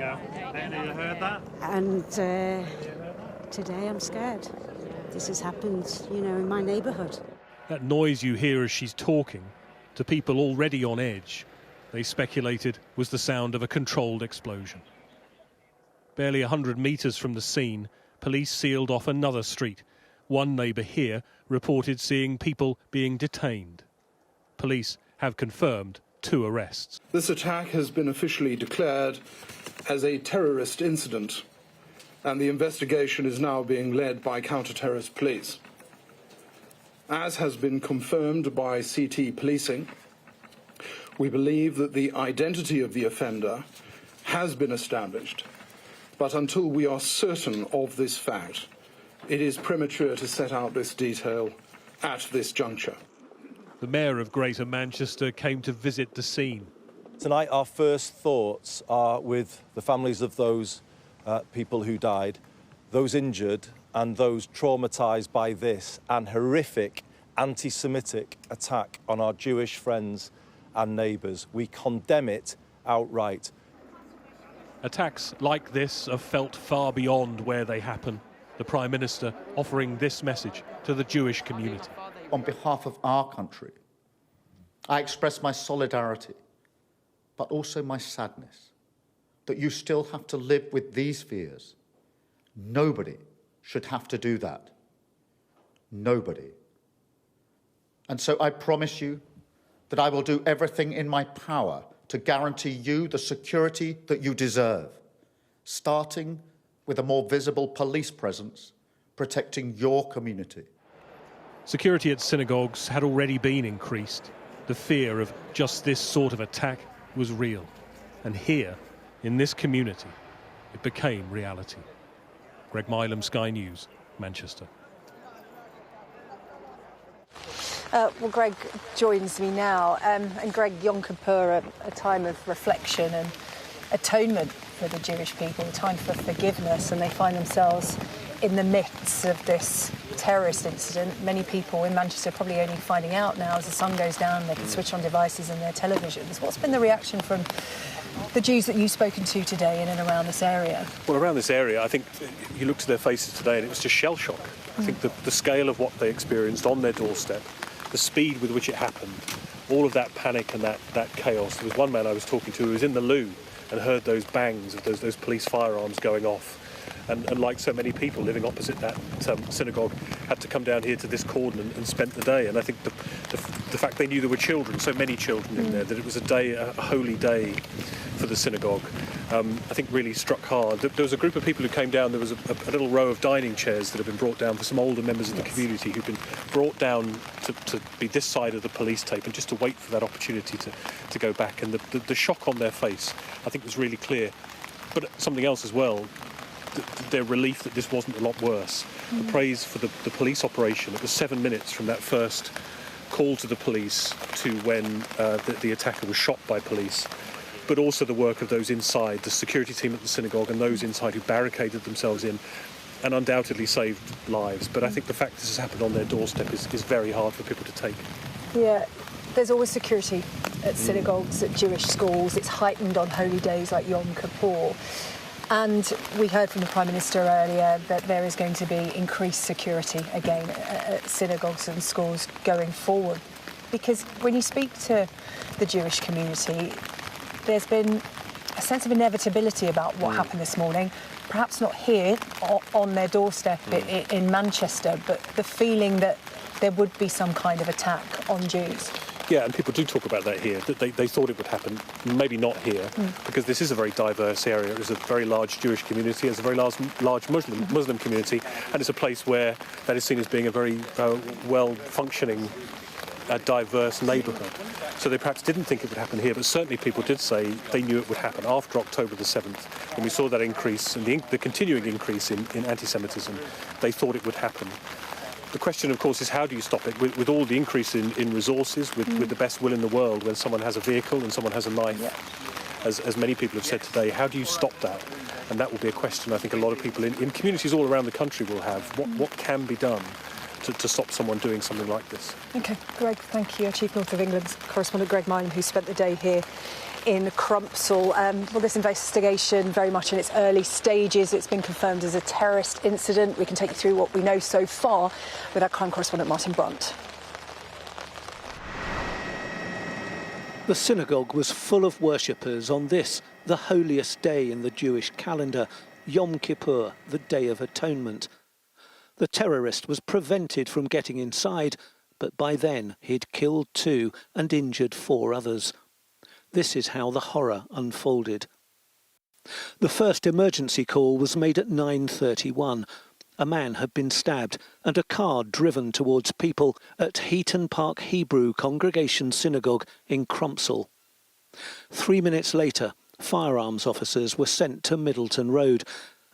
go. And you heard that? And today I'm scared. This has happened, you know, in my neighbourhood. That noise you hear as she's talking, to people already on edge, they speculated was the sound of a controlled explosion. Barely 100 metres from the scene, police sealed off another street. One neighbour here reported seeing people being detained. Police have confirmed 2 arrests. This attack has been officially declared as a terrorist incident, and the investigation is now being led by counter-terrorist police. As has been confirmed by CT policing, we believe that the identity of the offender has been established, but until we are certain of this fact, it is premature to set out this detail at this juncture. The Mayor of Greater Manchester came to visit the scene. Tonight our first thoughts are with the families of those people who died, those injured and those traumatised by this and horrific anti-Semitic attack on our Jewish friends and neighbours. We condemn it outright. Attacks like this are felt far beyond where they happen. The Prime Minister offering this message to the Jewish community. On behalf of our country, I express my solidarity, but also my sadness that you still have to live with these fears. Nobody should have to do that. Nobody. And so I promise you that I will do everything in my power to guarantee you the security that you deserve, starting with a more visible police presence protecting your community. Security at synagogues had already been increased. The fear of just this sort of attack was real. And here, in this community, it became reality. Greg Milam, Sky News, Manchester. Well, Greg joins me now. And Greg, Yom Kippur, a time of reflection and atonement for the Jewish people, a time for forgiveness, and they find themselves in the midst of this terrorist incident. Many people in Manchester are probably only finding out now as the sun goes down, they can switch on devices and their televisions. What's been the reaction from the Jews that you've spoken to today in and around this area? Well, around this area, I think you looked at their faces today and it was just shell shock. I think the scale of what they experienced on their doorstep, the speed with which it happened, all of that panic and that chaos. There was one man I was talking to who was in the loo and heard those bangs of those police firearms going off. And like so many people living opposite that synagogue, had to come down here to this cordon and spent the day. And I think the fact they knew there were children, so many children in there, that it was a holy day for the synagogue, I think really struck hard. There was a group of people who came down. There was a little row of dining chairs that have been brought down for some older members of the community who've been brought down to be this side of the police tape and just to wait for that opportunity to go back. And the shock on their face, I think, was really clear. But something else as well, their relief that this wasn't a lot worse. The praise for the police operation. It was 7 minutes from that first call to the police to when the attacker was shot by police, but also the work of those inside, the security team at the synagogue and those inside who barricaded themselves in and undoubtedly saved lives. But I think the fact this has happened on their doorstep is very hard for people to take. Yeah, there's always security at synagogues, at Jewish schools. It's heightened on holy days like Yom Kippur. And we heard from the Prime Minister earlier that there is going to be increased security again at synagogues and schools going forward. Because when you speak to the Jewish community, there's been a sense of inevitability about what happened this morning. Perhaps not here on their doorstep in Manchester, but the feeling that there would be some kind of attack on Jews. Yeah, and people do talk about that here, that they thought it would happen, maybe not here, because this is a very diverse area. It's a very large Jewish community, it's a very large Muslim community, and it's a place where that is seen as being a very well-functioning, diverse neighbourhood. So they perhaps didn't think it would happen here, but certainly people did say they knew it would happen after October the 7th, when we saw that increase, and the continuing increase in anti-Semitism. They thought it would happen. The question, of course, is how do you stop it? With all the increase in resources, with the best will in the world, when someone has a vehicle and someone has a knife, as many people have said today, how do you stop that? And that will be a question I think a lot of people in communities all around the country will have. What can be done to stop someone doing something like this? OK, Greg, thank you. Chief North of England's correspondent Greg Milam, who spent the day here in Crumpsall. Well, this investigation very much in its early stages. It's been confirmed as a terrorist incident. We can take you through what we know so far with our crime correspondent Martin Brunt. The synagogue was full of worshippers on this, the holiest day in the Jewish calendar, Yom Kippur, the Day of Atonement. The terrorist was prevented from getting inside, but by then he'd killed 2 and injured 4 others. This is how the horror unfolded. The first emergency call was made at 9:31. A man had been stabbed and a car driven towards people at Heaton Park Hebrew Congregation Synagogue in Crumpsall. 3 minutes later, firearms officers were sent to Middleton Road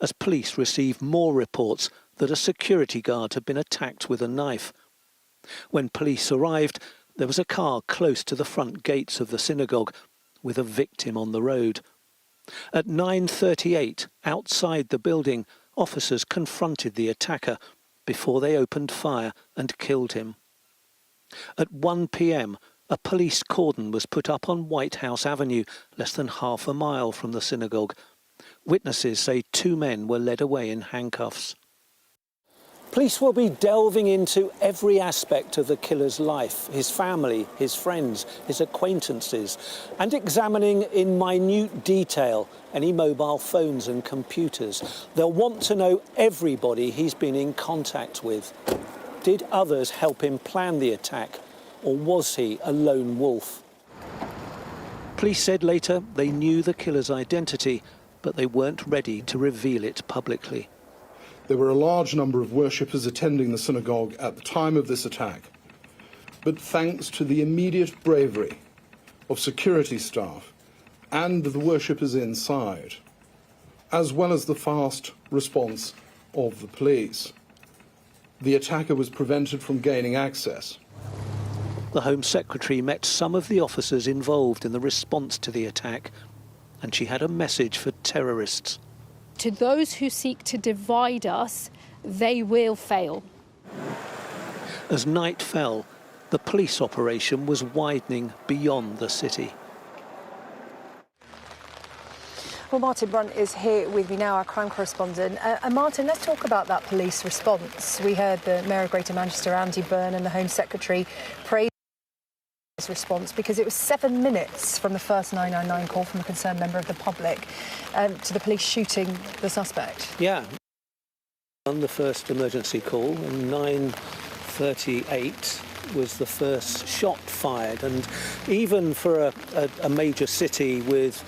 as police received more reports that a security guard had been attacked with a knife. When police arrived, there was a car close to the front gates of the synagogue with a victim on the road. At 9:38, outside the building, officers confronted the attacker before they opened fire and killed him. At 1 p.m, a police cordon was put up on White House Avenue, less than half a mile from the synagogue. Witnesses say 2 men were led away in handcuffs. Police will be delving into every aspect of the killer's life, his family, his friends, his acquaintances, and examining in minute detail any mobile phones and computers. They'll want to know everybody he's been in contact with. Did others help him plan the attack, or was he a lone wolf? Police said later they knew the killer's identity, but they weren't ready to reveal it publicly. There were a large number of worshippers attending the synagogue at the time of this attack. But thanks to the immediate bravery of security staff and the worshippers inside, as well as the fast response of the police, the attacker was prevented from gaining access. The Home Secretary met some of the officers involved in the response to the attack, and she had a message for terrorists. To those who seek to divide us, they will fail. As night fell, the police operation was widening beyond the city. Well, Martin Brunt is here with me now, our crime correspondent. And Martin, let's talk about that police response. We heard the Mayor of Greater Manchester, Andy Byrne, and the Home Secretary praise this response because it was 7 minutes from the first 999 call from a concerned member of the public to the police shooting the suspect. Yeah. On the first emergency call, and 9:38 was the first shot fired. And even for a major city with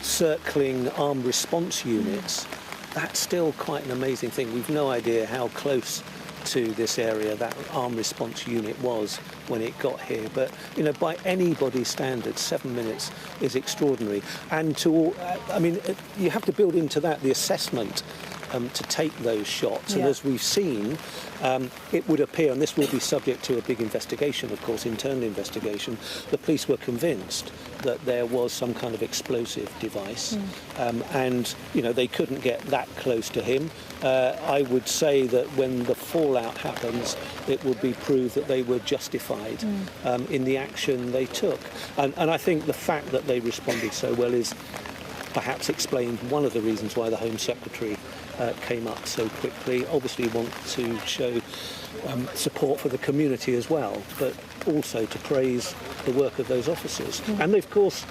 circling armed response units, that's still quite an amazing thing. We've no idea how close to this area that armed response unit was when it got here, but you know, by anybody's standards, 7 minutes is extraordinary. And you have to build into that the assessment to take those shots. And as we've seen, it would appear, and this will be subject to a big investigation, of course, internal investigation, the police were convinced that there was some kind of explosive device, and you know, they couldn't get that close to him. I would say that when the fallout happens, it will be proved that they were justified in the action they took. And I think the fact that they responded so well is perhaps explained one of the reasons why the Home Secretary came up so quickly. Obviously want to show support for the community as well, but also to praise the work of those officers. And of course,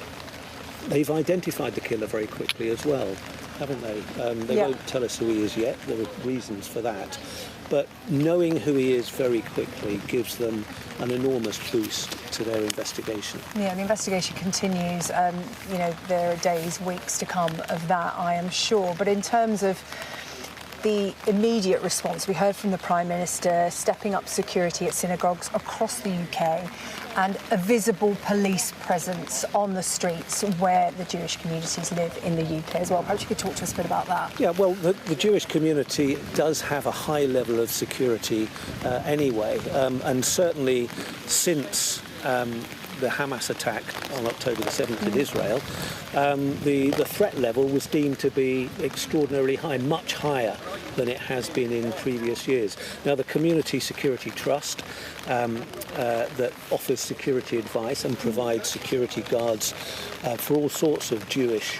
they've identified the killer very quickly as well, haven't they? They won't tell us who he is yet. There are reasons for that. But knowing who he is very quickly gives them an enormous boost to their investigation. Yeah, the investigation continues. You know, there are days, weeks to come of that, I am sure. But in terms of the immediate response, we heard from the Prime Minister stepping up security at synagogues across the UK and a visible police presence on the streets where the Jewish communities live in the UK as well. Perhaps you could talk to us a bit about that. Yeah, well, the Jewish community does have a high level of security anyway, and certainly since the Hamas attack on October the 7th in Israel, the threat level was deemed to be extraordinarily high, much higher than it has been in previous years. Now, the Community Security Trust that offers security advice and provides security guards for all sorts of Jewish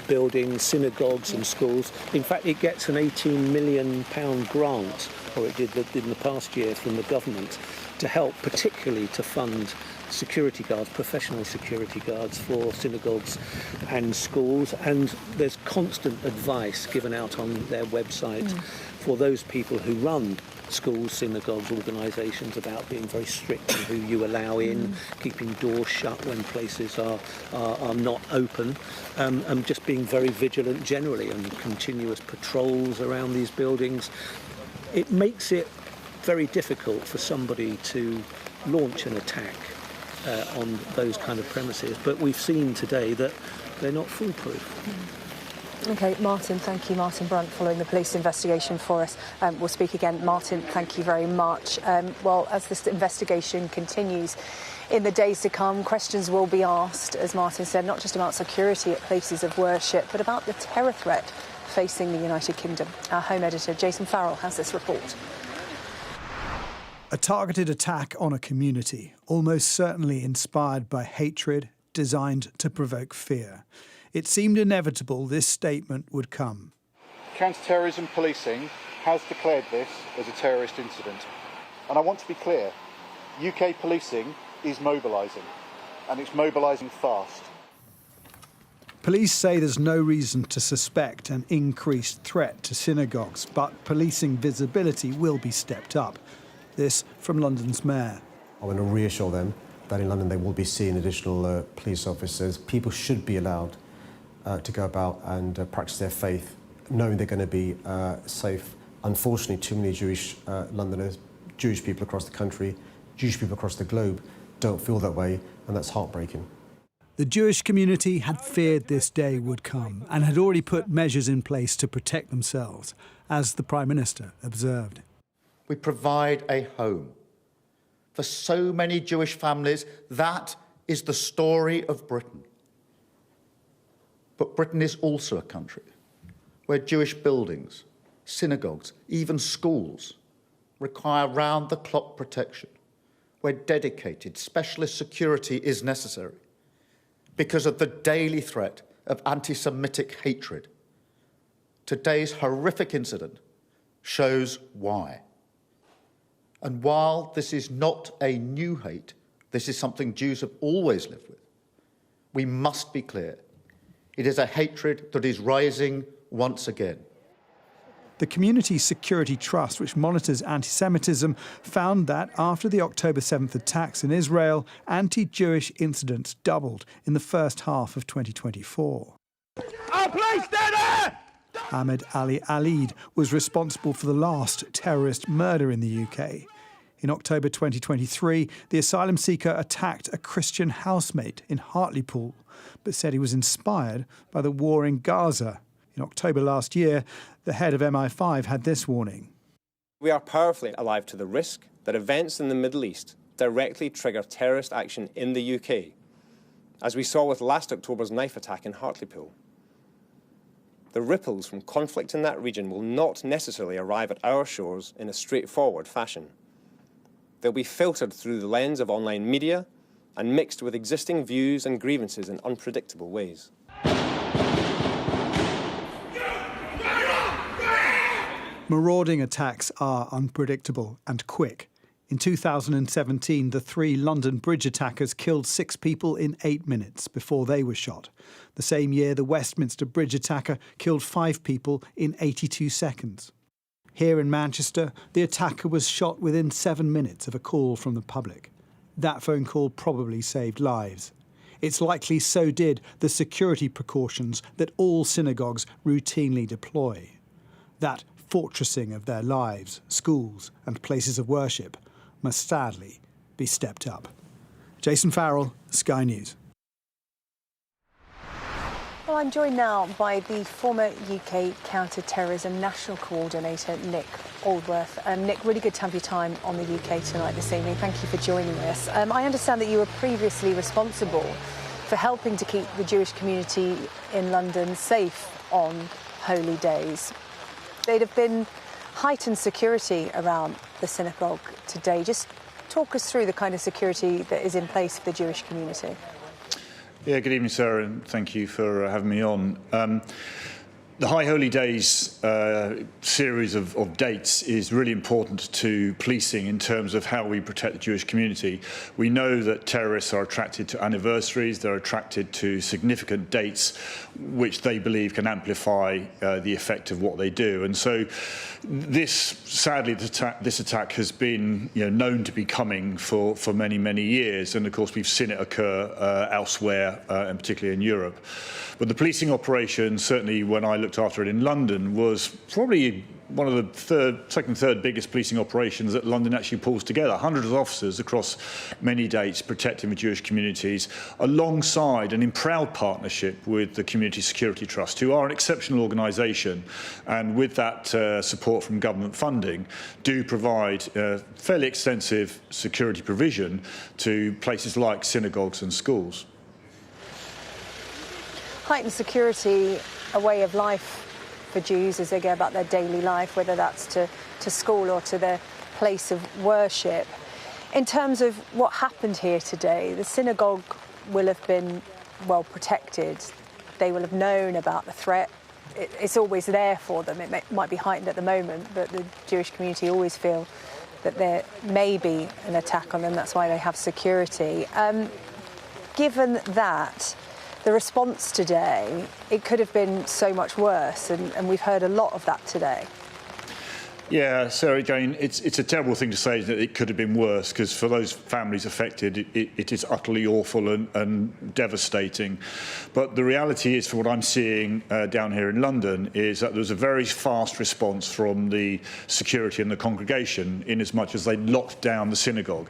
buildings, synagogues and schools. In fact, it gets an £18 million grant, or it did in the past year, from the government to help, particularly to fund security guards, professional security guards for synagogues and schools. And there's constant advice given out on their website for those people who run schools, synagogues, organisations about being very strict on who you allow in, keeping doors shut when places are not open, and just being very vigilant generally, and continuous patrols around these buildings. It makes it very difficult for somebody to launch an attack on those kind of premises, but we've seen today that they're not foolproof. OK, Martin, thank you. Martin Brunt, following the police investigation for us. We'll speak again. Martin, thank you very much. Well, as this investigation continues in the days to come, questions will be asked, as Martin said, not just about security at places of worship, but about the terror threat facing the United Kingdom. Our home editor, Jason Farrell, has this report. A targeted attack on a community, almost certainly inspired by hatred, designed to provoke fear. It seemed inevitable this statement would come. Counter-terrorism policing has declared this as a terrorist incident. And I want to be clear, UK policing is mobilising, and it's mobilising fast. Police say there's no reason to suspect an increased threat to synagogues, but policing visibility will be stepped up. This from London's mayor. I want to reassure them that in London they will be seeing additional police officers. People should be allowed to go about and practice their faith, knowing they're going to be safe. Unfortunately, too many Jewish Londoners, Jewish people across the country, Jewish people across the globe don't feel that way, and that's heartbreaking. The Jewish community had feared this day would come and had already put measures in place to protect themselves, as the Prime Minister observed. We provide a home. For so many Jewish families, that is the story of Britain. But Britain is also a country where Jewish buildings, synagogues, even schools require round-the-clock protection, where dedicated specialist security is necessary because of the daily threat of anti-Semitic hatred. Today's horrific incident shows why. And while this is not a new hate, this is something Jews have always lived with, we must be clear. It is a hatred that is rising once again. The Community Security Trust, which monitors anti-Semitism, found that after the October 7th attacks in Israel, anti-Jewish incidents doubled in the first half of 2024. Ahmed Ali Alid was responsible for the last terrorist murder in the UK. In October 2023, the asylum seeker attacked a Christian housemate in Hartlepool, but said he was inspired by the war in Gaza. In October last year, the head of MI5 had this warning. We are powerfully alive to the risk that events in the Middle East directly trigger terrorist action in the UK, as we saw with last October's knife attack in Hartlepool. The ripples from conflict in that region will not necessarily arrive at our shores in a straightforward fashion. They'll be filtered through the lens of online media and mixed with existing views and grievances in unpredictable ways. Marauding attacks are unpredictable and quick. In 2017, the 3 London bridge attackers killed 6 people in 8 minutes before they were shot. The same year, the Westminster bridge attacker killed 5 people in 82 seconds. Here in Manchester, the attacker was shot within 7 minutes of a call from the public. That phone call probably saved lives. It's likely so did the security precautions that all synagogues routinely deploy. That fortressing of their lives, schools and places of worship must sadly be stepped up. Jason Farrell, Sky News. Well, I'm joined now by the former UK Counter-Terrorism National Coordinator, Nick Aldworth. Nick, really good to have your time on the UK Tonight this evening. Thank you for joining us. I understand that you were previously responsible for helping to keep the Jewish community in London safe on holy days. There'd have been heightened security around the synagogue today. Just talk us through the kind of security that is in place for the Jewish community. Yeah, good evening, Sarah, and thank you for having me on. The High Holy Days series of dates is really important to policing in terms of how we protect the Jewish community. We know that terrorists are attracted to anniversaries, they're attracted to significant dates which they believe can amplify the effect of what they do. And so sadly, this attack has been known to be coming for many, many years. And of course, we've seen it occur elsewhere, and particularly in Europe. But the policing operation, certainly when I looked after it in London, was probably one of the second, third biggest policing operations that London actually pulls together. Hundreds of officers across many dates protecting the Jewish communities, alongside and in proud partnership with the Community Security Trust, who are an exceptional organisation, and with that support from government funding, do provide fairly extensive security provision to places like synagogues and schools. Heightened security, a way of life for Jews as they go about their daily life, whether that's to school or to their place of worship. In terms of what happened here today, the synagogue will have been well protected. They will have known about the threat. It's always there for them. It might be heightened at the moment, but the Jewish community always feel that there may be an attack on them. That's why they have security. Given that, the response today, it could have been so much worse, and we've heard a lot of that today. Yeah, Sarah-Jane, it's a terrible thing to say that it could have been worse, because for those families affected, it is utterly awful and devastating. But the reality is, from what I'm seeing down here in London, is that there was a very fast response from the security and the congregation, in as much as they locked down the synagogue.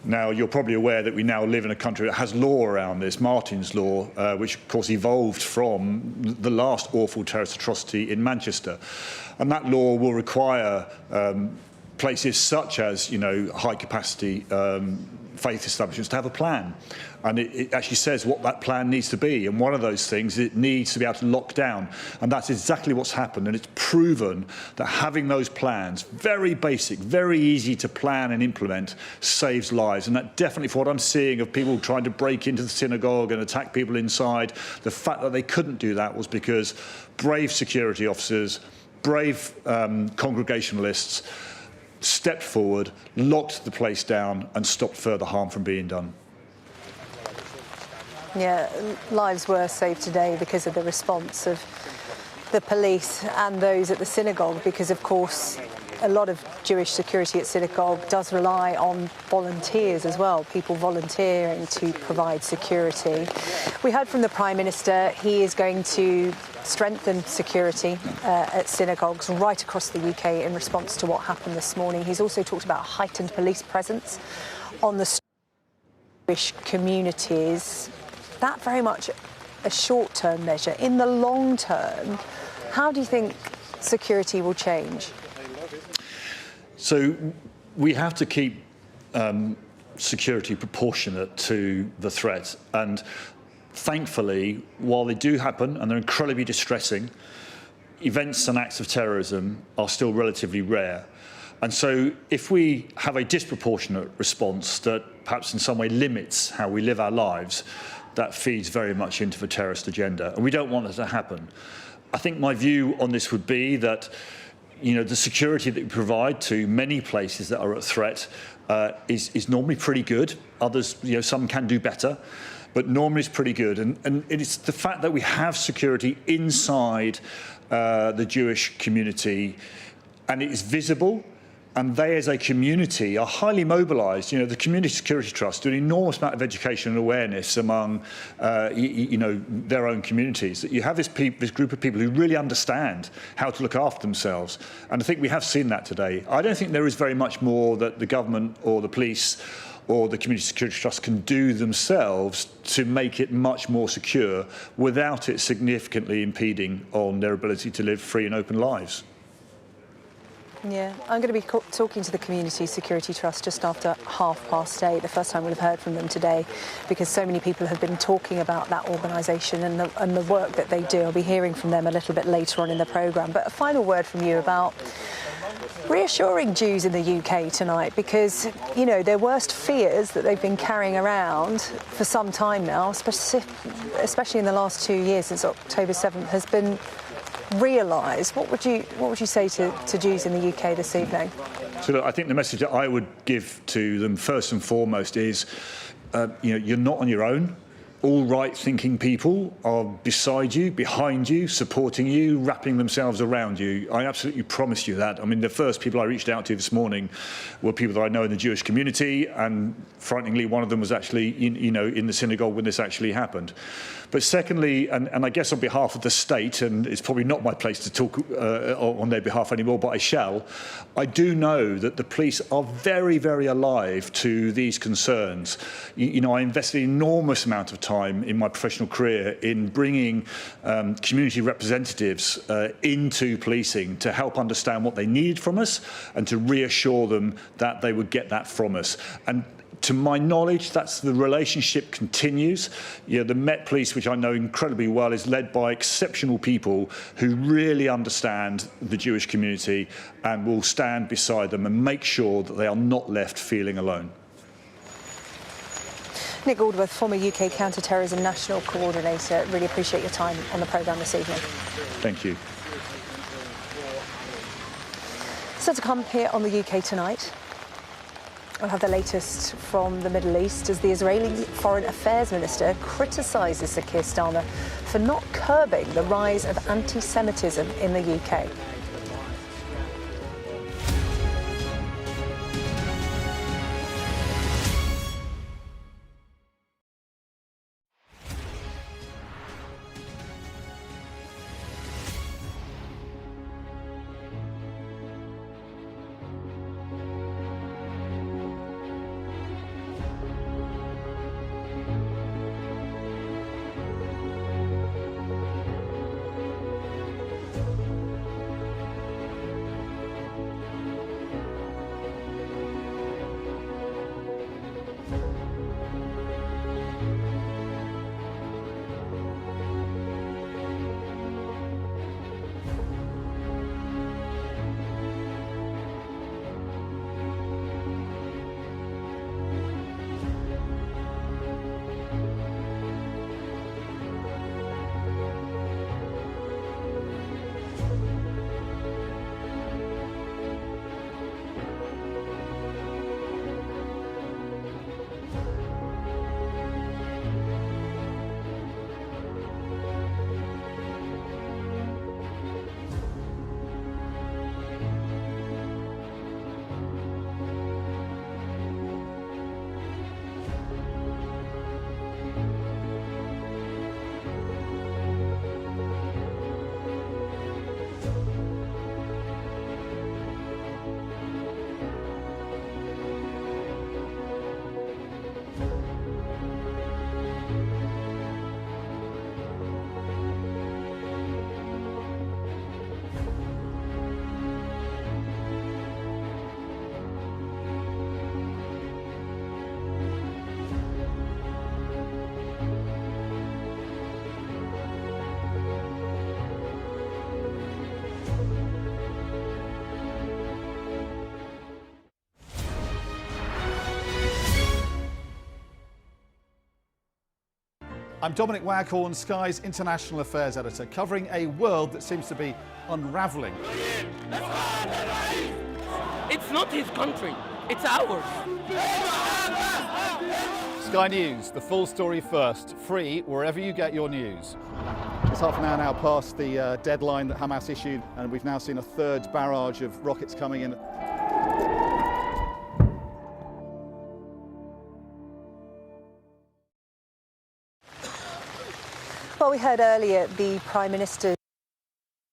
Now, you're probably aware that we now live in a country that has law around this, Martin's Law, which of course evolved from the last awful terrorist atrocity in Manchester. And that law will require places such as, high-capacity faith establishments to have a plan. And it actually says what that plan needs to be. And one of those things, it needs to be able to lock down. And that's exactly what's happened. And it's proven that having those plans, very basic, very easy to plan and implement, saves lives. And that definitely, for what I'm seeing of people trying to break into the synagogue and attack people inside, the fact that they couldn't do that was because brave security officers, brave Congregationalists stepped forward, locked the place down and stopped further harm from being done. Yeah, lives were saved today because of the response of the police and those at the synagogue, because of course a lot of Jewish security at synagogue does rely on volunteers as well, people volunteering to provide security. We heard from the Prime Minister he is going to strengthen security at synagogues right across the UK in response to what happened this morning. He's also talked about heightened police presence on the Jewish communities. That very much a short-term measure. In the long term, how do you think security will change? So we have to keep security proportionate to the threat. And thankfully, while they do happen and they're incredibly distressing, events and acts of terrorism are still relatively rare. And so if we have a disproportionate response that perhaps in some way limits how we live our lives, that feeds very much into the terrorist agenda. And we don't want that to happen. I think my view on this would be that the security that we provide to many places that are at threat is normally pretty good. Others, some can do better, but normally it's pretty good. And it's the fact that we have security inside the Jewish community, and it is visible, and they as a community are highly mobilised. The Community Security Trust do an enormous amount of education and awareness among their own communities. You have this group of people who really understand how to look after themselves, and I think we have seen that today. I don't think there is very much more that the government or the police or the Community Security Trust can do themselves to make it much more secure without it significantly impeding on their ability to live free and open lives. Yeah, I'm going to be talking to the Community Security Trust just after 8:30, the first time we'll have heard from them today, because so many people have been talking about that organisation and the work that they do. I'll be hearing from them a little bit later on in the programme. But a final word from you about reassuring Jews in the UK tonight, because, you know, their worst fears that they've been carrying around for some time now, especially in the last 2 years since October 7th, has been realised. What would you say to Jews in the UK this evening? So look, I think the message that I would give to them first and foremost is, you're not on your own. All right-thinking people are beside you, behind you, supporting you, wrapping themselves around you. I absolutely promise you that. I mean, the first people I reached out to this morning were people that I know in the Jewish community, and frighteningly, one of them was actually, in the synagogue when this actually happened. But secondly, and I guess on behalf of the state, and it's probably not my place to talk on their behalf anymore, but I shall, I do know that the police are very, very alive to these concerns. I invested an enormous amount of time in my professional career in bringing community representatives into policing to help understand what they needed from us and to reassure them that they would get that from us. And to my knowledge, that's the relationship continues. The Met Police, which I know incredibly well, is led by exceptional people who really understand the Jewish community and will stand beside them and make sure that they are not left feeling alone. Nick Aldworth, former UK Counter-Terrorism National Coordinator, really appreciate your time on the programme this evening. Thank you. So to come here on the UK Tonight, we'll have the latest from the Middle East as the Israeli Foreign Affairs Minister criticises Sir Keir Starmer for not curbing the rise of anti-Semitism in the UK. I'm Dominic Waghorn, Sky's International Affairs Editor, covering a world that seems to be unravelling. It's not his country, it's ours. Sky News, the full story first, free wherever you get your news. It's half an hour now past the deadline that Hamas issued, and we've now seen a third barrage of rockets coming in. Well, we heard earlier the Prime Minister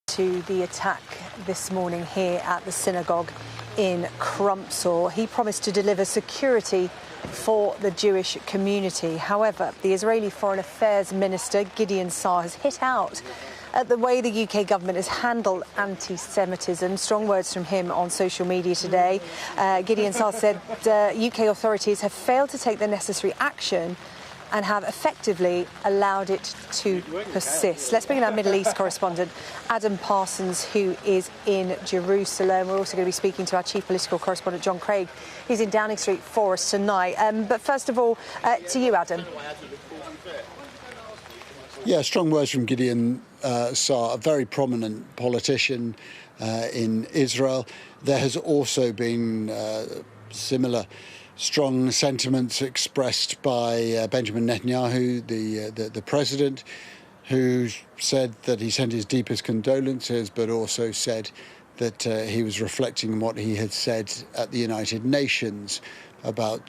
to the attack this morning here at the synagogue in Crumpsall. He promised to deliver security for the Jewish community. However, the Israeli Foreign Affairs Minister, Gideon Saar, has hit out at the way the UK government has handled anti-Semitism. Strong words from him on social media today. Gideon Saar said UK authorities have failed to take the necessary action and have effectively allowed it to persist. Let's bring in our Middle East correspondent, Adam Parsons, who is in Jerusalem. We're also going to be speaking to our chief political correspondent, John Craig. He's in Downing Street for us tonight. But first of all, to you, Adam. Yeah, strong words from Gideon Saar, a very prominent politician in Israel. There has also been similar strong sentiments expressed by Benjamin Netanyahu, the president, who said that he sent his deepest condolences, but also said that he was reflecting on what he had said at the United Nations about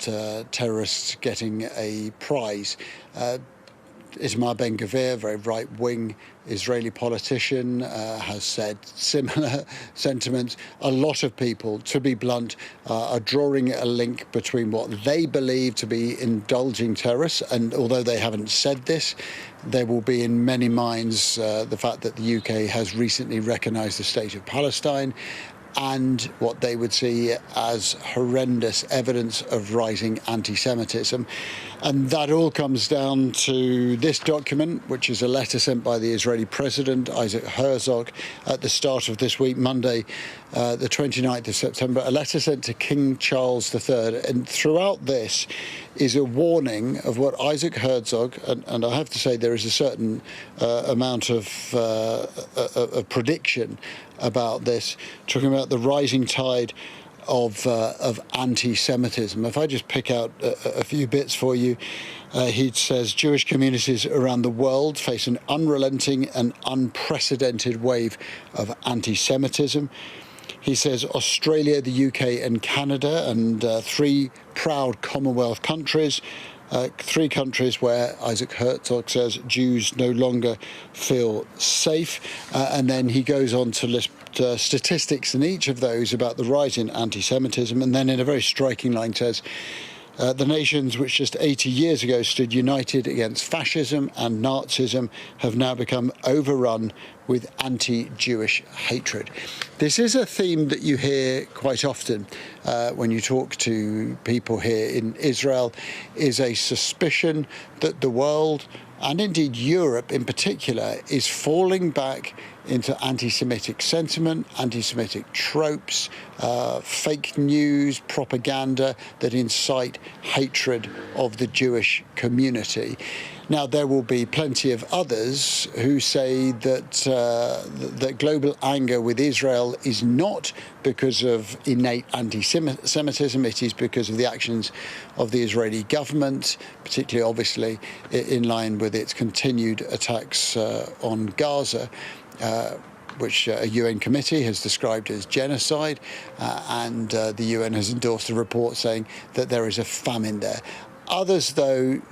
terrorists getting a prize. Itamar Ben-Gvir, very right-wing Israeli politician, has said similar sentiments. A lot of people, to be blunt, are drawing a link between what they believe to be indulging terrorists, and although they haven't said this, there will be in many minds the fact that the UK has recently recognised the state of Palestine, and what they would see as horrendous evidence of rising anti-Semitism. And that all comes down to this document, which is a letter sent by the Israeli President, Isaac Herzog, at the start of this week, Monday, the 29th of September, a letter sent to King Charles III. And throughout this is a warning of what Isaac Herzog, and I have to say there is a certain amount of prediction about this, talking about the rising tide of anti-Semitism. If I just pick out a few bits for you, he says Jewish communities around the world face an unrelenting and unprecedented wave of anti-Semitism. He says Australia, the UK and Canada, and three proud Commonwealth countries, three countries where Isaac Herzog says Jews no longer feel safe. And then he goes on to list statistics in each of those about the rise in anti-Semitism. And then in a very striking line says, the nations which just 80 years ago stood united against fascism and Nazism have now become overrun with anti-Jewish hatred. This is a theme that you hear quite often when you talk to people here in Israel, is a suspicion that the world, and indeed Europe in particular, is falling back into anti-Semitic sentiment, anti-Semitic tropes, fake news, propaganda that incite hatred of the Jewish community. Now, there will be plenty of others who say that that global anger with Israel is not because of innate anti-Semitism, it is because of the actions of the Israeli government, particularly, obviously, in line with its continued attacks on Gaza, which a UN committee has described as genocide, and the UN has endorsed a report saying that there is a famine there. Others, though,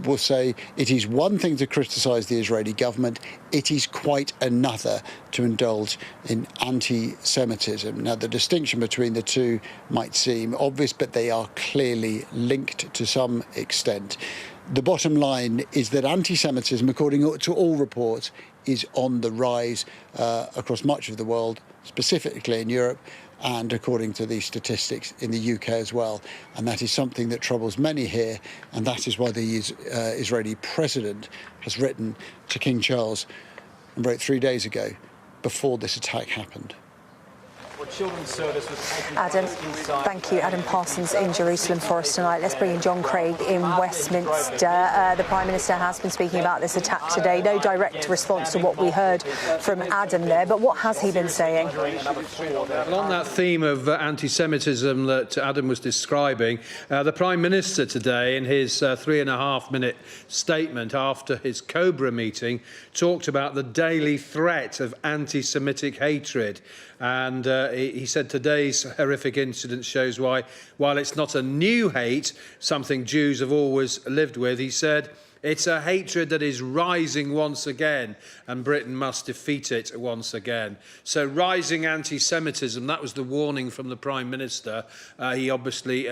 will say it is one thing to criticise the Israeli government, it is quite another to indulge in anti-Semitism. Now, the distinction between the two might seem obvious, but they are clearly linked to some extent. The bottom line is that anti-Semitism, according to all reports, is on the rise across much of the world, specifically in Europe, and according to these statistics in the UK as well. And that is something that troubles many here, and that is why the Israeli president has written to King Charles, and wrote 3 days ago, before this attack happened. Adam, thank you. Adam Parsons in Jerusalem for us tonight. Let's bring in John Craig in Westminster. The Prime Minister has been speaking about this attack today. No direct response to what we heard from Adam there, but what has he been saying? Well, on that theme of anti-Semitism that Adam was describing, the Prime Minister today, in his 3.5-minute statement after his Cobra meeting, talked about the daily threat of anti-Semitic hatred. And he said today's horrific incident shows why, while it's not a new hate, something Jews have always lived with, he said, it's a hatred that is rising once again, and Britain must defeat it once again. So rising anti-Semitism, that was the warning from the Prime Minister. He obviously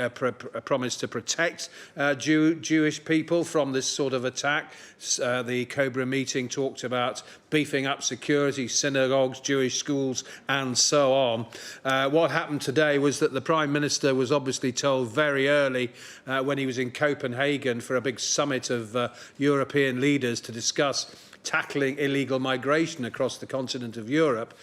promised to protect Jewish people from this sort of attack. The Cobra meeting talked about beefing up security, synagogues, Jewish schools and so on. What happened today was that the Prime Minister was obviously told very early when he was in Copenhagen for a big summit of European leaders to discuss tackling illegal migration across the continent of Europe.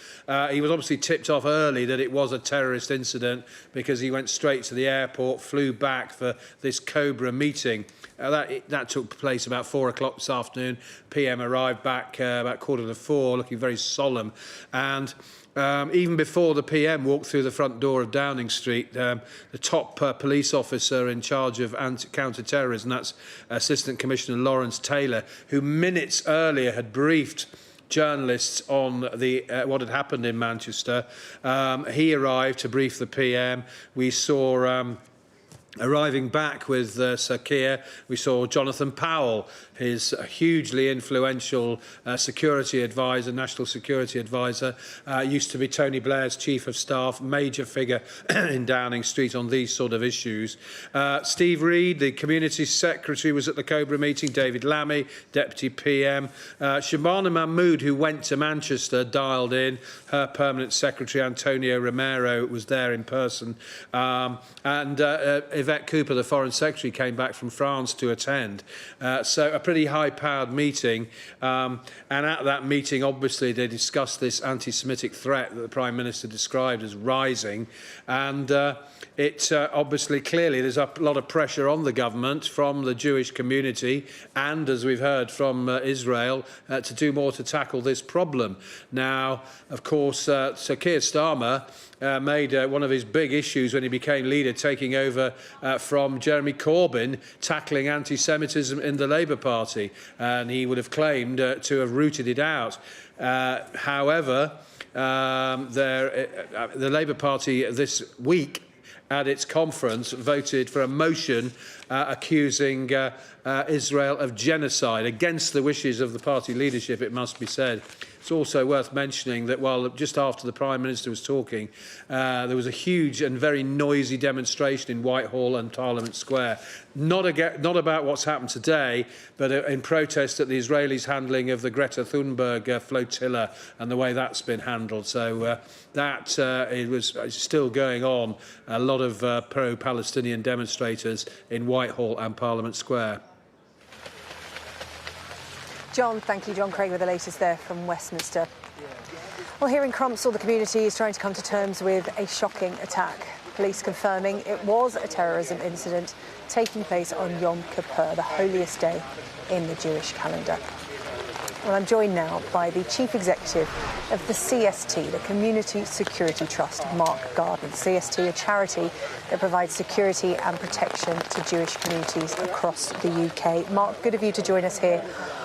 He was obviously tipped off early that it was a terrorist incident because he went straight to the airport, flew back for this Cobra meeting. That took place about 4 o'clock this afternoon. PM arrived back about 3:45, looking very solemn. And even before the PM walked through the front door of Downing Street, the top police officer in charge of counter-terrorism, that's Assistant Commissioner Lawrence Taylor, who minutes earlier had briefed journalists on what had happened in Manchester. He arrived to brief the PM. We saw arriving back with Sir Keir, we saw Jonathan Powell, his hugely influential security advisor, national security advisor, used to be Tony Blair's chief of staff, major figure in Downing Street on these sort of issues. Steve Reid, the community secretary, was at the Cobra meeting. David Lammy, deputy PM. Shabana Mahmood, who went to Manchester, dialed in. Her permanent secretary, Antonio Romero, was there in person. And Yvette Cooper, the Foreign Secretary, came back from France to attend. So a pretty high-powered meeting. And at that meeting, obviously, they discussed this anti-Semitic threat that the Prime Minister described as rising. And it obviously, clearly, there's a lot of pressure on the government from the Jewish community and, as we've heard, from Israel to do more to tackle this problem. Now, of course, Sir Keir Starmer made one of his big issues when he became leader, taking over from Jeremy Corbyn, tackling anti-Semitism in the Labour Party, and he would have claimed to have rooted it out. However, the Labour Party this week at its conference voted for a motion accusing Israel of genocide, against the wishes of the party leadership, it must be said. It's also worth mentioning that while just after the Prime Minister was talking, there was a huge and very noisy demonstration in Whitehall and Parliament Square. Not about what's happened today, but in protest at the Israelis' handling of the Greta Thunberg flotilla and the way that's been handled. So it was still going on. A lot of pro-Palestinian demonstrators in Whitehall and Parliament Square. John, thank you. John Craig with the latest there from Westminster. Well, here in Crumpsall, the community is trying to come to terms with a shocking attack. Police confirming it was a terrorism incident taking place on Yom Kippur, the holiest day in the Jewish calendar. Well, I'm joined now by the Chief Executive of the CST, the Community Security Trust, Mark Garden. CST, a charity that provides security and protection to Jewish communities across the UK. Mark, good of you to join us here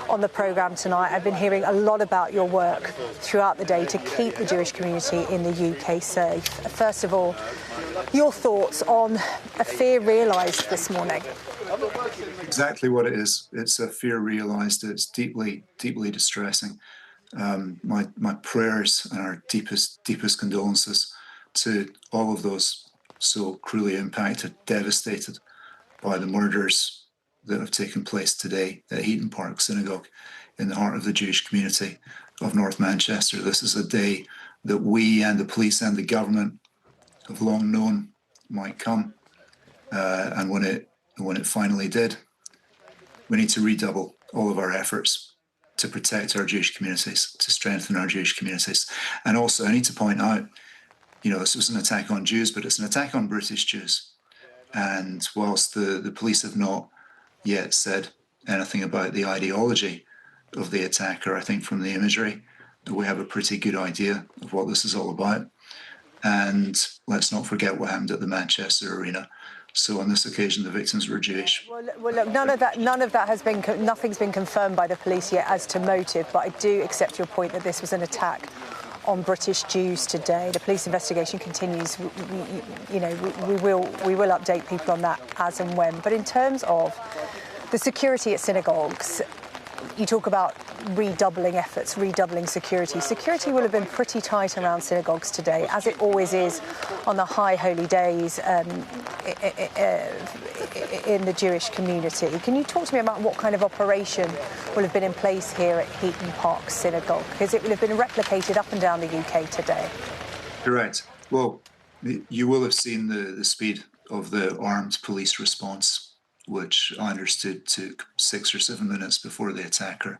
on the programme tonight. I've been hearing a lot about your work throughout the day to keep the Jewish community in the UK safe. First of all, your thoughts on a fear realised this morning? Exactly what it is. It's a fear realised. It's deeply, deeply distressing. My prayers and our deepest condolences to all of those so cruelly impacted, devastated by the murders that have taken place today at Heaton Park Synagogue in the heart of the Jewish community of North Manchester. This is a day that we and the police and the government have long known might come. And when it finally did, we need to redouble all of our efforts to protect our Jewish communities, to strengthen our Jewish communities. And also, I need to point out, this was an attack on Jews, but it's an attack on British Jews. And whilst the police have not yet said anything about the ideology of the attacker, I think from the imagery, we have a pretty good idea of what this is all about. And let's not forget what happened at the Manchester Arena. So on this occasion, the victims were Jewish. Well, look, none of that has been, nothing's been confirmed by the police yet as to motive, but I do accept your point that this was an attack on British Jews today. The police investigation continues. We will update people on that as and when. But in terms of the security at synagogues, you talk about redoubling efforts, redoubling security. Security will have been pretty tight around synagogues today, as it always is on the high holy days in the Jewish community. Can you talk to me about what kind of operation will have been in place here at Heaton Park Synagogue? Because it will have been replicated up and down the UK today. You're right. Well, you will have seen the speed of the armed police response, which I understood took 6 or 7 minutes before the attacker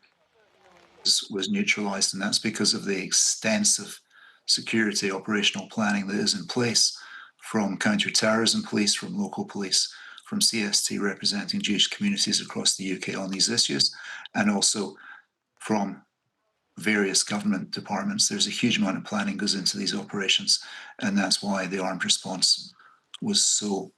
was neutralised, and that's because of the extensive security operational planning that is in place from counter-terrorism police, from local police, from CST representing Jewish communities across the UK on these issues, and also from various government departments. There's a huge amount of planning goes into these operations, and that's why the armed response was so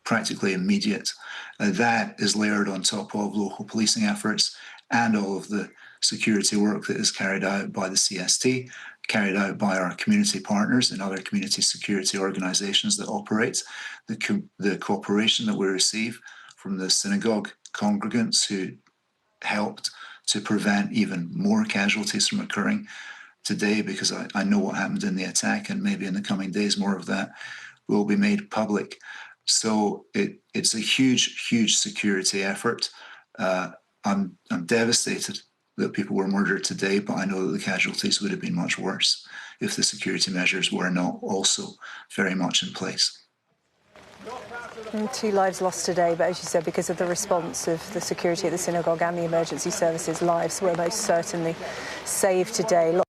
practically immediate. That is layered on top of local policing efforts and all of the security work that is carried out by the CST, carried out by our community partners and other community security organisations that operate, the cooperation that we receive from the synagogue congregants who helped to prevent even more casualties from occurring today, because I know what happened in the attack, and maybe in the coming days more of that will be made public. So it's a huge security effort. I'm devastated that people were murdered today, but I know that the casualties would have been much worse if the security measures were not also very much in place. 2 lives lost today, but as you said, because of the response of the security at the synagogue and the emergency services, lives were most certainly saved today.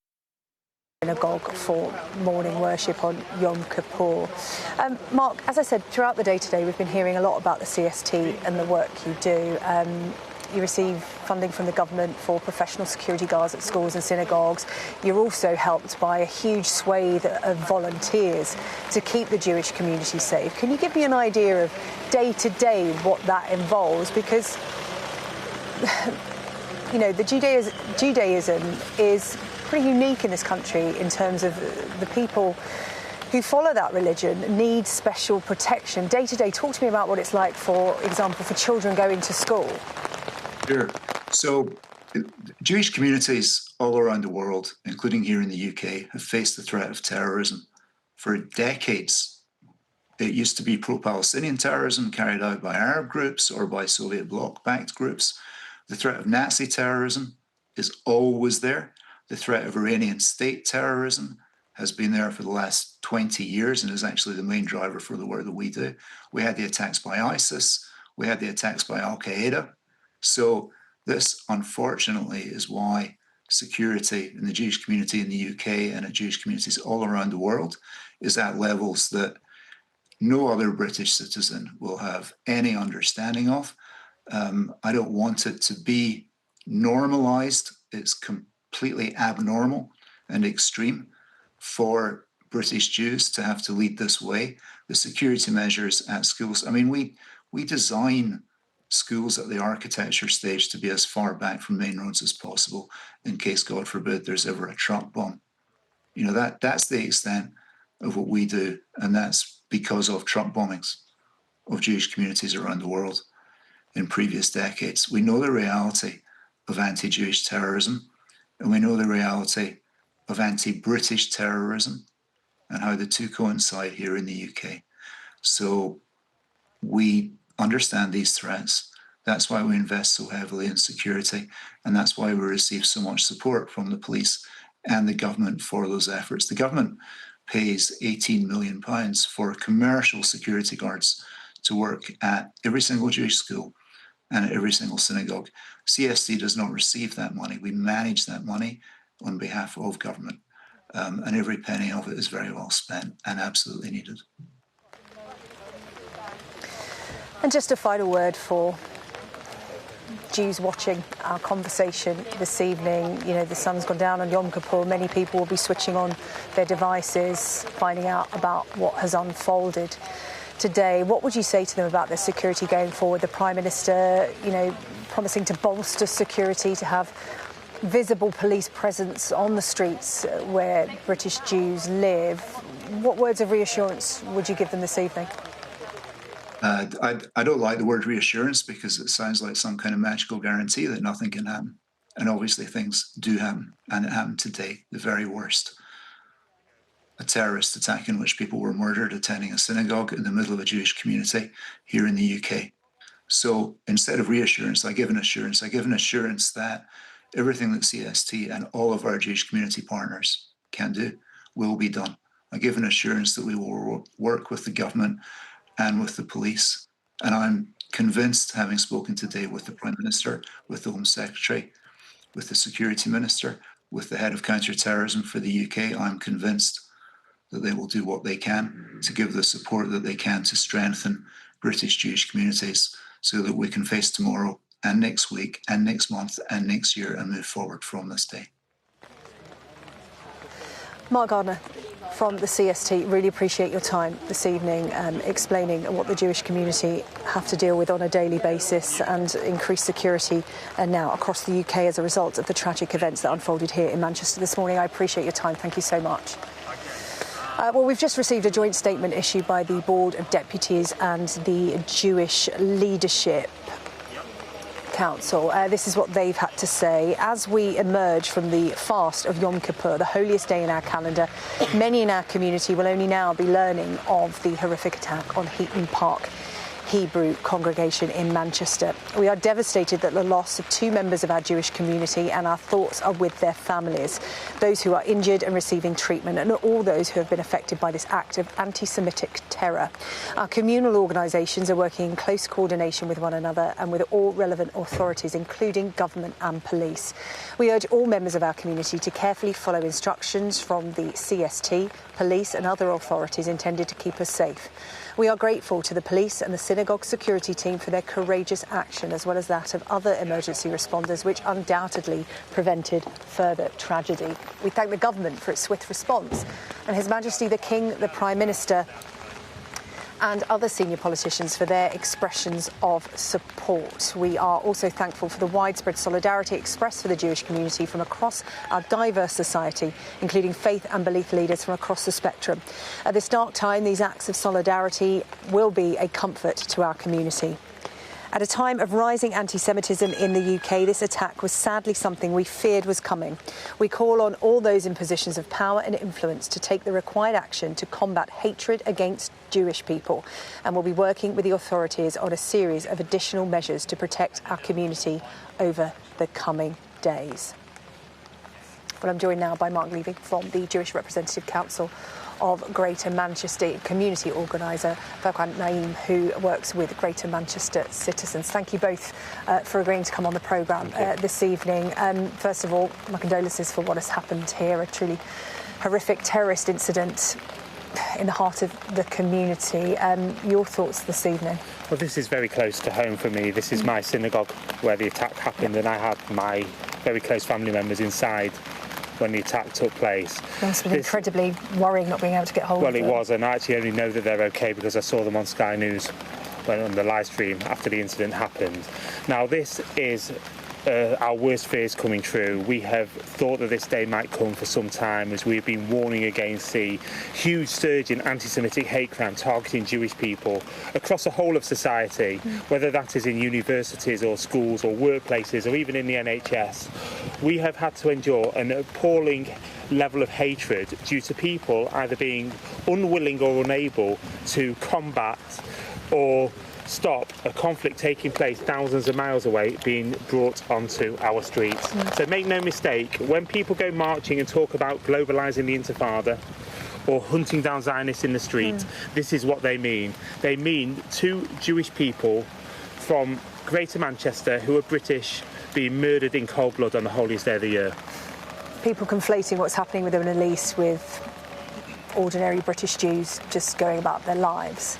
Synagogue for morning worship on Yom Kippur. Mark, as I said, throughout the day today, we've been hearing a lot about the CST and the work you do. You receive funding from the government for professional security guards at schools and synagogues. You're also helped by a huge swathe of volunteers to keep the Jewish community safe. Can you give me an idea of day to day what that involves? Because, you know, the Judaism is pretty unique in this country in terms of the people who follow that religion need special protection. Day to day, talk to me about what it's like, for example, for children going to school. Sure. So Jewish communities all around the world, including here in the UK, have faced the threat of terrorism for decades. It used to be pro-Palestinian terrorism carried out by Arab groups or by Soviet bloc-backed groups. The threat of Nazi terrorism is always there. The threat of Iranian state terrorism has been there for the last 20 years and is actually the main driver for the work that we do. We had the attacks by ISIS. We had the attacks by Al-Qaeda. So this, unfortunately, is why security in the Jewish community in the UK and at Jewish communities all around the world is at levels that no other British citizen will have any understanding of. I don't want it to be normalised. It's completely abnormal and extreme for British Jews to have to lead this way. The security measures at schools, I mean, we design schools at the architecture stage to be as far back from main roads as possible in case, God forbid, there's ever a truck bomb. You know, that's the extent of what we do, and that's because of truck bombings of Jewish communities around the world in previous decades. We know the reality of anti-Jewish terrorism, and we know the reality of anti-British terrorism and how the two coincide here in the UK. So we understand these threats. That's why we invest so heavily in security, and that's why we receive so much support from the police and the government for those efforts. The government pays £18 million for commercial security guards to work at every single Jewish school and at every single synagogue. CST does not receive that money. We manage that money on behalf of government, and every penny of it is very well spent and absolutely needed. And just a final word for Jews watching our conversation this evening. You know, the sun's gone down on Yom Kippur. Many people will be switching on their devices, finding out about what has unfolded today. What would you say to them about their security going forward? The Prime Minister, you know, promising to bolster security, to have visible police presence on the streets where British Jews live. What words of reassurance would you give them this evening? I don't like the word reassurance because it sounds like some kind of magical guarantee that nothing can happen. And obviously things do happen, and it happened today, the very worst. A terrorist attack in which people were murdered attending a synagogue in the middle of a Jewish community here in the UK. So instead of reassurance, I give an assurance. I give an assurance that everything that CST and all of our Jewish community partners can do will be done. I give an assurance that we will work with the government and with the police. And I'm convinced, having spoken today with the Prime Minister, with the Home Secretary, with the Security Minister, with the head of counter-terrorism for the UK, I'm convinced that they will do what they can to give the support that they can to strengthen British Jewish communities so that we can face tomorrow and next week and next month and next year and move forward from this day. Mark Gardner from the CST, really appreciate your time this evening explaining what the Jewish community have to deal with on a daily basis and increased security now across the UK as a result of the tragic events that unfolded here in Manchester this morning. I appreciate your time. Thank you so much. Well, we've just received a joint statement issued by the Board of Deputies and the Jewish Leadership Council. This is what they've had to say. As we emerge from the fast of Yom Kippur, the holiest day in our calendar, many in our community will only now be learning of the horrific attack on Heaton Park Hebrew congregation in Manchester. We are devastated at the loss of 2 members of our Jewish community, and our thoughts are with their families, those who are injured and receiving treatment, and all those who have been affected by this act of anti-Semitic terror. Our communal organisations are working in close coordination with one another and with all relevant authorities, including government and police. We urge all members of our community to carefully follow instructions from the CST, police and other authorities intended to keep us safe. We are grateful to the police and the synagogue security team for their courageous action, as well as that of other emergency responders, which undoubtedly prevented further tragedy. We thank the government for its swift response, and His Majesty the King, the Prime Minister and other senior politicians for their expressions of support. We are also thankful for the widespread solidarity expressed for the Jewish community from across our diverse society, including faith and belief leaders from across the spectrum. At this dark time, these acts of solidarity will be a comfort to our community. At a time of rising anti-Semitism in the UK, this attack was sadly something we feared was coming. We call on all those in positions of power and influence to take the required action to combat hatred against Jewish people, and will be working with the authorities on a series of additional measures to protect our community over the coming days. Well, I'm joined now by Mark Levy from the Jewish Representative Council of Greater Manchester, community organiser Farquhar Naim, who works with Greater Manchester citizens. Thank you both for agreeing to come on the programme this evening. First of all, my condolences for what has happened here, a truly horrific terrorist incident in the heart of the community. Your thoughts this evening? Well, this is very close to home for me. This is my synagogue where the attack happened, and I had my very close family members inside when the attack took place. It must have been incredibly worrying not being able to get hold of them. Well, it was, and I actually only know that they're okay because I saw them on Sky News when on the live stream after the incident happened. Now, this is our worst fears coming true. We have thought that this day might come for some time, as we've been warning against the huge surge in anti-Semitic hate crime targeting Jewish people across the whole of society, whether that is in universities or schools or workplaces or even in the NHS. We have had to endure an appalling level of hatred due to people either being unwilling or unable to combat or stop a conflict taking place thousands of miles away being brought onto our streets. So make no mistake, when people go marching and talk about globalising the Intifada or hunting down Zionists in the street, this is what they mean. They mean 2 Jewish people from Greater Manchester who are British being murdered in cold blood on the holiest day of the year. People conflating what's happening with the Middle East with ordinary British Jews just going about their lives.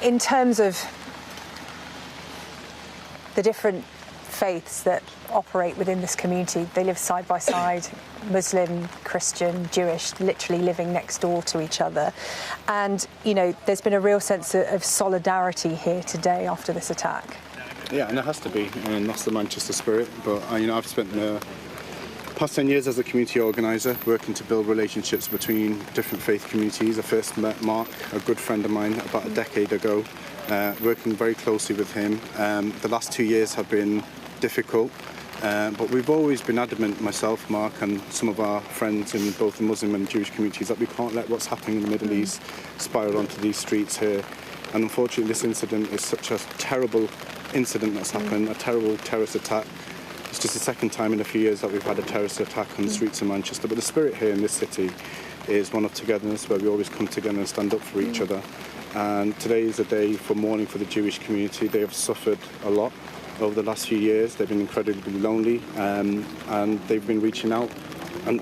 In terms of the different faiths that operate within this community, they live side by side, Muslim, Christian, Jewish, literally living next door to each other. And, you know, there's been a real sense of solidarity here today after this attack. Yeah, and it has to be, and that's the Manchester spirit. But, you know, I've spent the past 10 years as a community organiser, working to build relationships between different faith communities. I first met Mark, a good friend of mine, about a decade ago, working very closely with him. The last 2 years have been difficult. But we've always been adamant, myself, Mark, and some of our friends in both the Muslim and Jewish communities, that we can't let what's happening in the Middle East spiral onto these streets here. And unfortunately, this incident is such a terrible incident that's happened, a terrible terrorist attack. It's just the second time in a few years that we've had a terrorist attack on the streets of Manchester. But the spirit here in this city is one of togetherness, where we always come together and stand up for each other. And today is a day for mourning for the Jewish community. They have suffered a lot over the last few years. They've been incredibly lonely, and they've been reaching out and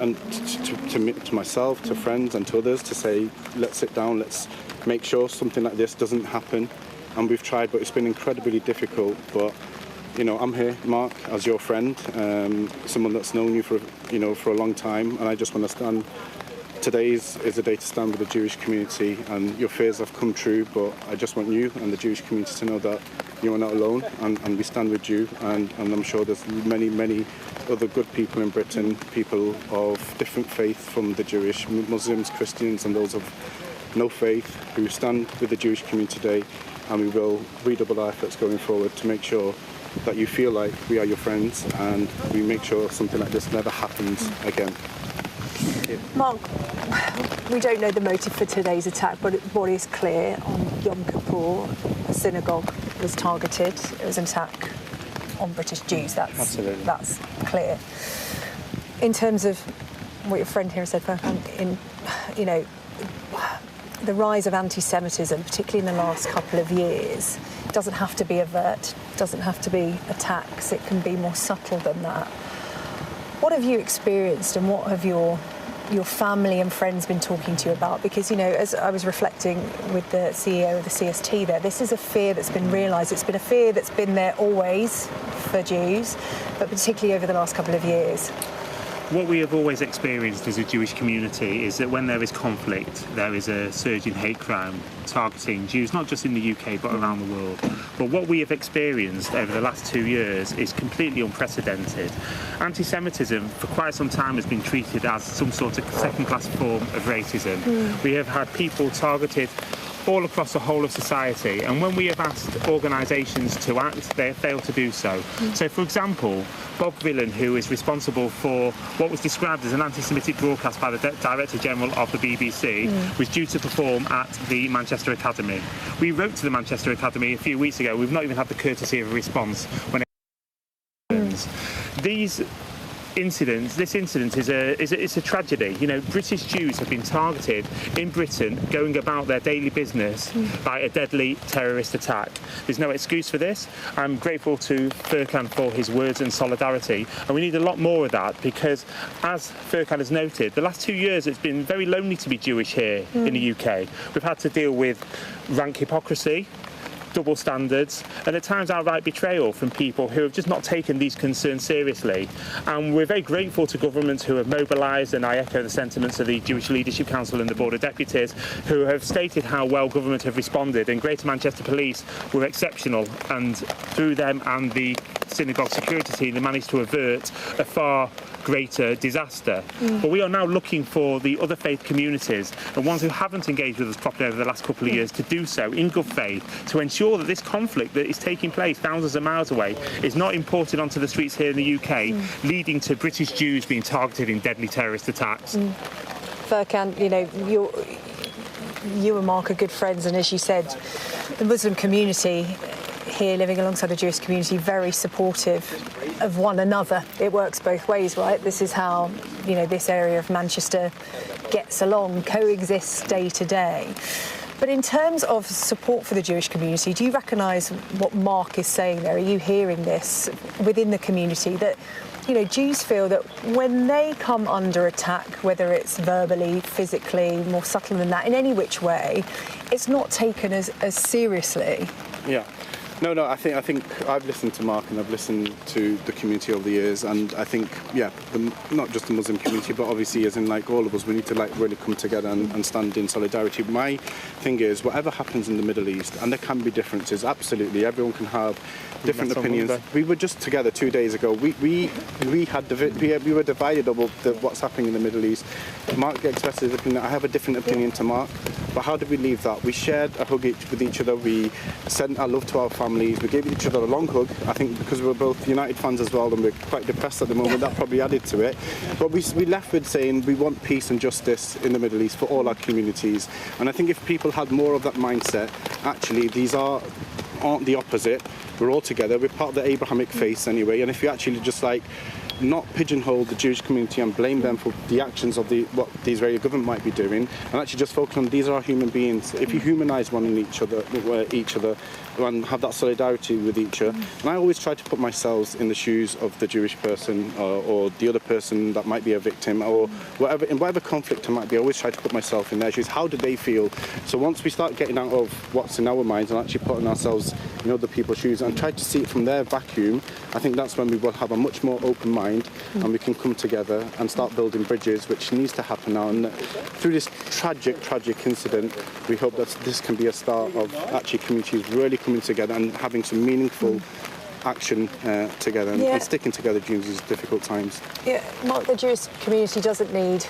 to myself, to friends and to others to say, let's sit down, let's make sure something like this doesn't happen. And we've tried, but it's been incredibly difficult. But you know, I'm here, Mark, as your friend, someone that's known you for a long time, and I just want to stand. Today is a day to stand with the Jewish community, and your fears have come true, but I just want you and the Jewish community to know that you are not alone, and we stand with you, and I'm sure there's many other good people in Britain, people of different faith, from the Jewish, Muslims, Christians, and those of no faith, who stand with the Jewish community today, and we will redouble our efforts going forward to make sure that you feel like we are your friends, and we make sure something like this never happens again. Mark, we don't know the motive for today's attack, but what is clear, on Yom Kippur, a synagogue was targeted. It was an attack on British Jews. That's clear. In terms of what your friend here said, the rise of anti-Semitism, particularly in the last couple of years, doesn't have to be overt, doesn't have to be attacks. It can be more subtle than that. What have you experienced, and what have your family and friends been talking to you about? Because, as I was reflecting with the CEO of the CST there, this is a fear that's been realised. It's been a fear that's been there always for Jews, but particularly over the last couple of years. What we have always experienced as a Jewish community is that when there is conflict, there is a surge in hate crime targeting Jews, not just in the UK but around the world. But what we have experienced over the last 2 years is completely unprecedented. Anti-Semitism for quite some time has been treated as some sort of second-class form of racism. We have had people targeted all across the whole of society, and when we have asked organisations to act, they have failed to do so. So, for example, Bob Villan, who is responsible for what was described as an anti-Semitic broadcast by the Director General of the BBC, was due to perform at the Manchester Academy. We wrote to the Manchester Academy a few weeks ago. We've not even had the courtesy of a response when it happens. This incident is a tragedy. British Jews have been targeted in Britain going about their daily business by a deadly terrorist attack. There's no excuse for this. I'm grateful to Furkan for his words and solidarity, and we need a lot more of that, because, as Furkan has noted, the last 2 years it's been very lonely to be Jewish here in the UK. We've had to deal with rank hypocrisy, double standards, and at times outright betrayal from people who have just not taken these concerns seriously. And we're very grateful to governments who have mobilised, and I echo the sentiments of the Jewish Leadership Council and the Board of Deputies, who have stated how well government have responded. And Greater Manchester Police were exceptional, and through them and the synagogue security team, they managed to avert a far greater disaster. But we are now looking for the other faith communities, the ones who haven't engaged with us properly over the last couple of years, to do so in good faith, to ensure that this conflict that is taking place thousands of miles away is not imported onto the streets here in the UK, leading to British Jews being targeted in deadly terrorist attacks. Furkan, you and Mark are good friends, and as you said, the Muslim community here living alongside the Jewish community, very supportive of one another. It works both ways, right? This is how, this area of Manchester gets along, coexists day to day. But in terms of support for the Jewish community, do you recognise what Mark is saying there? Are you hearing this within the community, that Jews feel that when they come under attack, whether it's verbally, physically, more subtle than that, in any which way, it's not taken as seriously? Yeah. No, I think I've listened to Mark and I've listened to the community over the years, and I think, not just the Muslim community, but obviously, as in all of us, we need to really come together and stand in solidarity. My thing is, whatever happens in the Middle East, and there can be differences, absolutely, everyone can have different opinions. We were just together 2 days ago. We were divided over what's happening in the Middle East. Mark expressed his opinion. I have a different opinion to Mark, but how did we leave that? We shared a hug with each other. We sent our love to our family. families. We gave each other a long hug. I think because we were both United fans as well and we're quite depressed at the moment, that probably added to it. But we left with saying we want peace and justice in the Middle East for all our communities. And I think if people had more of that mindset, actually these aren't the opposite. We're all together. We're part of the Abrahamic faith anyway. And if you actually just like not pigeonhole the Jewish community and blame them for the actions of what the Israeli government might be doing, and actually just focus on these are human beings. If you humanise one and each other and have that solidarity with each other, and I always try to put myself in the shoes of the Jewish person or the other person that might be a victim or whatever, in whatever conflict it might be, I always try to put myself in their shoes. How do they feel? So once we start getting out of what's in our minds and actually putting ourselves in other people's shoes and try to see it from their vacuum, I think that's when we will have a much more open mind and we can come together and start building bridges, which needs to happen now. And through this tragic incident, we hope that this can be a start of actually communities really coming together and having some meaningful action together and sticking together during these difficult times. Yeah, Mark, the Jewish community doesn't need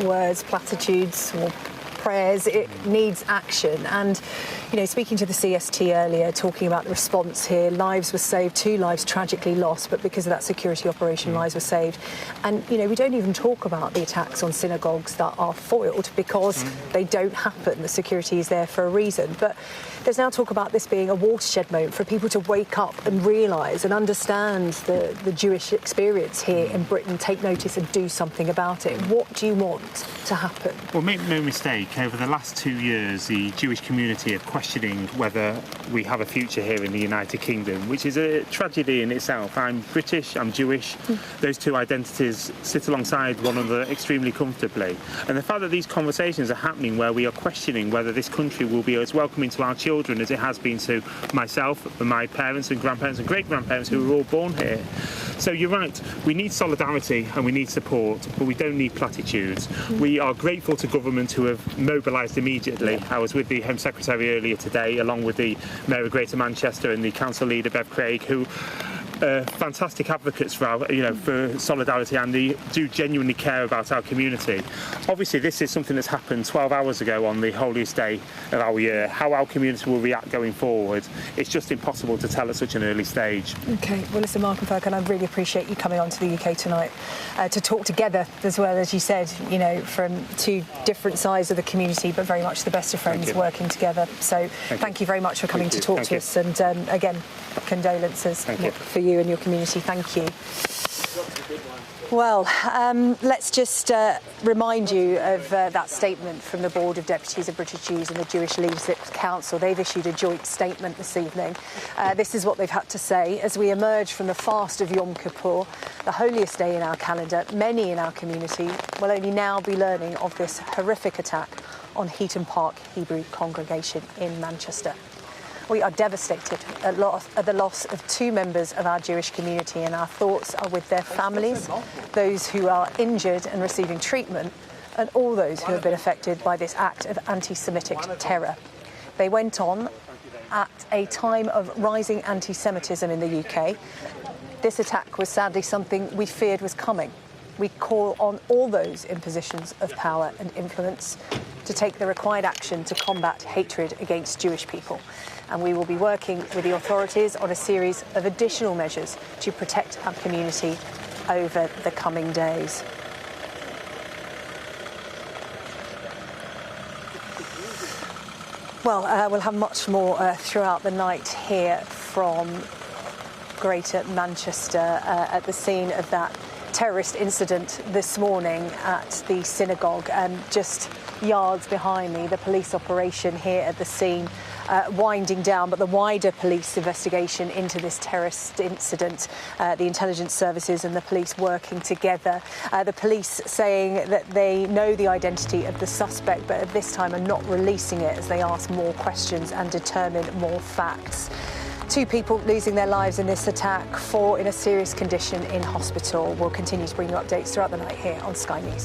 words, platitudes or prayers, it needs action. And, you know, speaking to the CST earlier, talking about the response here, lives were saved, 2 lives tragically lost, but because of that security operation, lives were saved. And, you know, we don't even talk about the attacks on synagogues that are foiled because they don't happen. The security is there for a reason. But there's now talk about this being a watershed moment for people to wake up and realise and understand the Jewish experience here in Britain, take notice and do something about it. What do you want to happen? Well, make no mistake, over the last 2 years, the Jewish community are questioning whether we have a future here in the United Kingdom, which is a tragedy in itself. I'm British, I'm Jewish. Those 2 identities sit alongside one another extremely comfortably. And the fact that these conversations are happening where we are questioning whether this country will be as welcoming to our children as it has been to myself and my parents and grandparents and great-grandparents who were all born here. So you're right, we need solidarity and we need support, but we don't need platitudes. We are grateful to government who have mobilised immediately. I was with the Home Secretary earlier today, along with the Mayor of Greater Manchester and the Council Leader, Bev Craig, who fantastic advocates for for solidarity, and they do genuinely care about our community. Obviously, this is something that's happened 12 hours ago on the holiest day of our year. How our community will react going forward, it's just impossible to tell at such an early stage. OK, well, listen, Mark and Furkan, I really appreciate you coming on to the UK tonight to talk together as well, as you said, you know, from 2 different sides of the community, but very much the best of friends working together. So thank you very much for coming to talk to us. And again, condolences for you and your community. Thank you. Well, let's just remind you of that statement from the Board of Deputies of British Jews and the Jewish Leadership Council. They've issued a joint statement this evening. This is what they've had to say. As we emerge from the fast of Yom Kippur, the holiest day in our calendar, many in our community will only now be learning of this horrific attack on Heaton Park Hebrew congregation in Manchester. We are devastated at the loss of 2 members of our Jewish community, and our thoughts are with their families, those who are injured and receiving treatment, and all those who have been affected by this act of anti-Semitic terror. They went on at a time of rising anti-Semitism in the UK. This attack was sadly something we feared was coming. We call on all those in positions of power and influence to take the required action to combat hatred against Jewish people. And we will be working with the authorities on a series of additional measures to protect our community over the coming days. Well, we'll have much more throughout the night here from Greater Manchester at the scene of that terrorist incident this morning at the synagogue, and just yards behind me, the police operation here at the scene winding down, but the wider police investigation into this terrorist incident, the intelligence services and the police working together. The police saying that they know the identity of the suspect, but at this time are not releasing it as they ask more questions and determine more facts. 2 people losing their lives in this attack, 4 in a serious condition in hospital. We'll continue to bring you updates throughout the night here on Sky News.